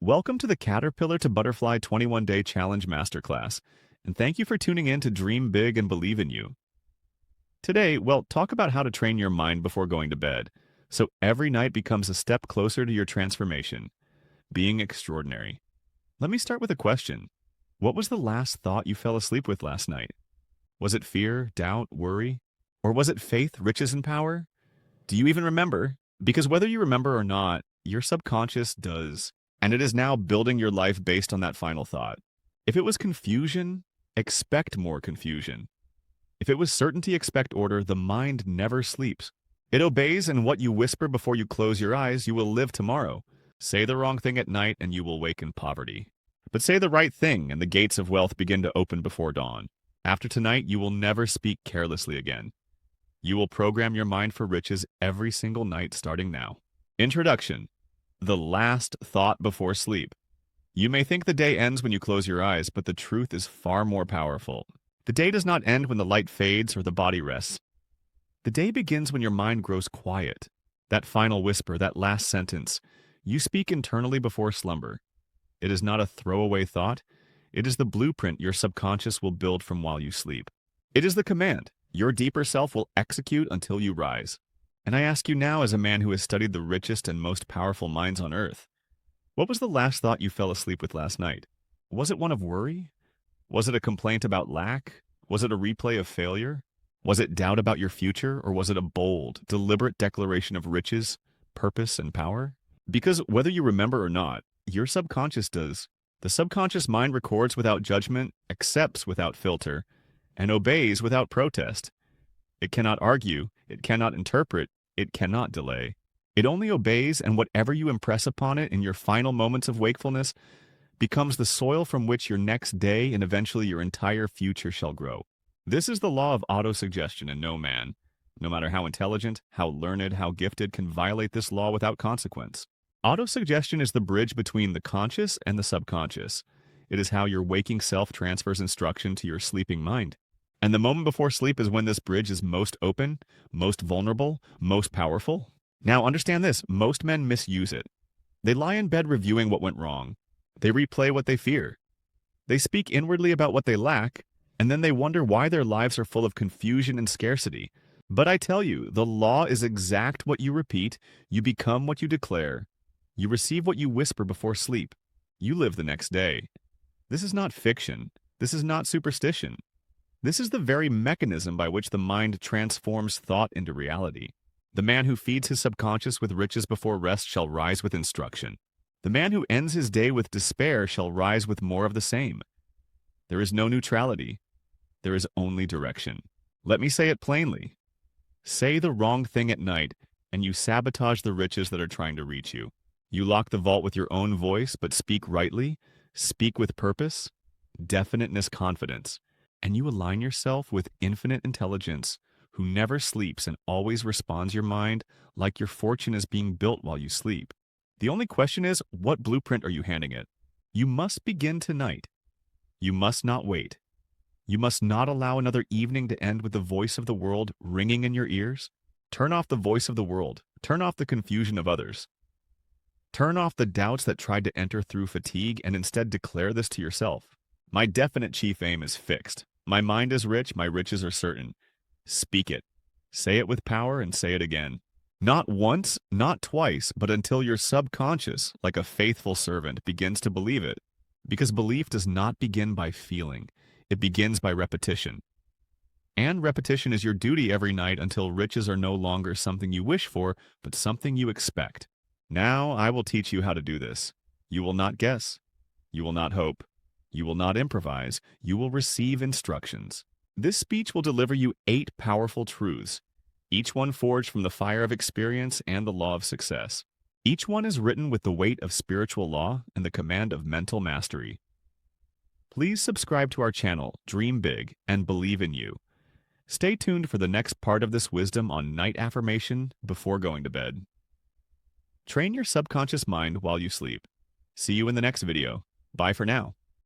Welcome to the Caterpillar to Butterfly 21-Day Challenge Masterclass, and thank you for tuning in to Dream Big and Believe in You. Today, we'll talk about how to train your mind before going to bed, so every night becomes a step closer to your transformation, being extraordinary. Let me start with a question. What was the last thought you fell asleep with last night? Was it fear, doubt, worry? Or was it faith, riches, and power? Do you even remember? Because whether you remember or not, your subconscious does. And it is now building your life based on that final thought. If it was confusion, expect more confusion. If it was certainty, expect order. The mind never sleeps. It obeys, and what you whisper before you close your eyes, you will live tomorrow. Say the wrong thing at night, and you will wake in poverty. But say the right thing, and the gates of wealth begin to open before dawn. After tonight, you will never speak carelessly again. You will program your mind for riches every single night starting now. Introduction. The last thought before sleep. You may think the day ends when you close your eyes, but the truth is far more powerful. The day does not end when the light fades or the body rests. The day begins when your mind grows quiet. That final whisper, that last sentence, you speak internally before slumber. It is not a throwaway thought. It is the blueprint your subconscious will build from while you sleep. It is the command your deeper self will execute until you rise. And I ask you now, as a man who has studied the richest and most powerful minds on earth, what was the last thought you fell asleep with last night? Was it one of worry? Was it a complaint about lack? Was it a replay of failure? Was it doubt about your future? Or was it a bold, deliberate declaration of riches, purpose, and power? Because whether you remember or not, your subconscious does. The subconscious mind records without judgment, accepts without filter, and obeys without protest. It cannot argue, it cannot interpret, it cannot delay. It only obeys, and whatever you impress upon it in your final moments of wakefulness becomes the soil from which your next day and eventually your entire future shall grow. This is the law of autosuggestion, and no man, no matter how intelligent, how learned, how gifted, can violate this law without consequence. Autosuggestion is the bridge between the conscious and the subconscious. It is how your waking self transfers instruction to your sleeping mind. And the moment before sleep is when this bridge is most open, most vulnerable, most powerful. Now understand this, most men misuse it. They lie in bed reviewing what went wrong. They replay what they fear. They speak inwardly about what they lack, and then they wonder why their lives are full of confusion and scarcity. But I tell you, the law is exact what you repeat, you become what you declare. You receive what you whisper before sleep. You live the next day. This is not fiction. This is not superstition. This is the very mechanism by which the mind transforms thought into reality. The man who feeds his subconscious with riches before rest shall rise with instruction. The man who ends his day with despair shall rise with more of the same. There is no neutrality. There is only direction. Let me say it plainly. Say the wrong thing at night, and you sabotage the riches that are trying to reach you. You lock the vault with your own voice, but speak rightly, speak with purpose, definiteness, confidence. And you align yourself with infinite intelligence, who never sleeps and always responds your mind like your fortune is being built while you sleep. The only question is, what blueprint are you handing it? You must begin tonight. You must not wait. You must not allow another evening to end with the voice of the world ringing in your ears. Turn off the voice of the world. Turn off the confusion of others. Turn off the doubts that tried to enter through fatigue and instead declare this to yourself. My definite chief aim is fixed. My mind is rich, my riches are certain. Speak it. Say it with power and say it again. Not once, not twice, but until your subconscious, like a faithful servant, begins to believe it. Because belief does not begin by feeling. It begins by repetition. And repetition is your duty every night until riches are no longer something you wish for, but something you expect. Now I will teach you how to do this. You will not guess. You will not hope. You will not improvise. You will receive instructions. This speech will deliver you 8 powerful truths, each one forged from the fire of experience and the law of success. Each one is written with the weight of spiritual law and the command of mental mastery. Please subscribe to our channel, Dream Big, and Believe in You. Stay tuned for the next part of this wisdom on night affirmation before going to bed. Train your subconscious mind while you sleep. See you in the next video. Bye for now.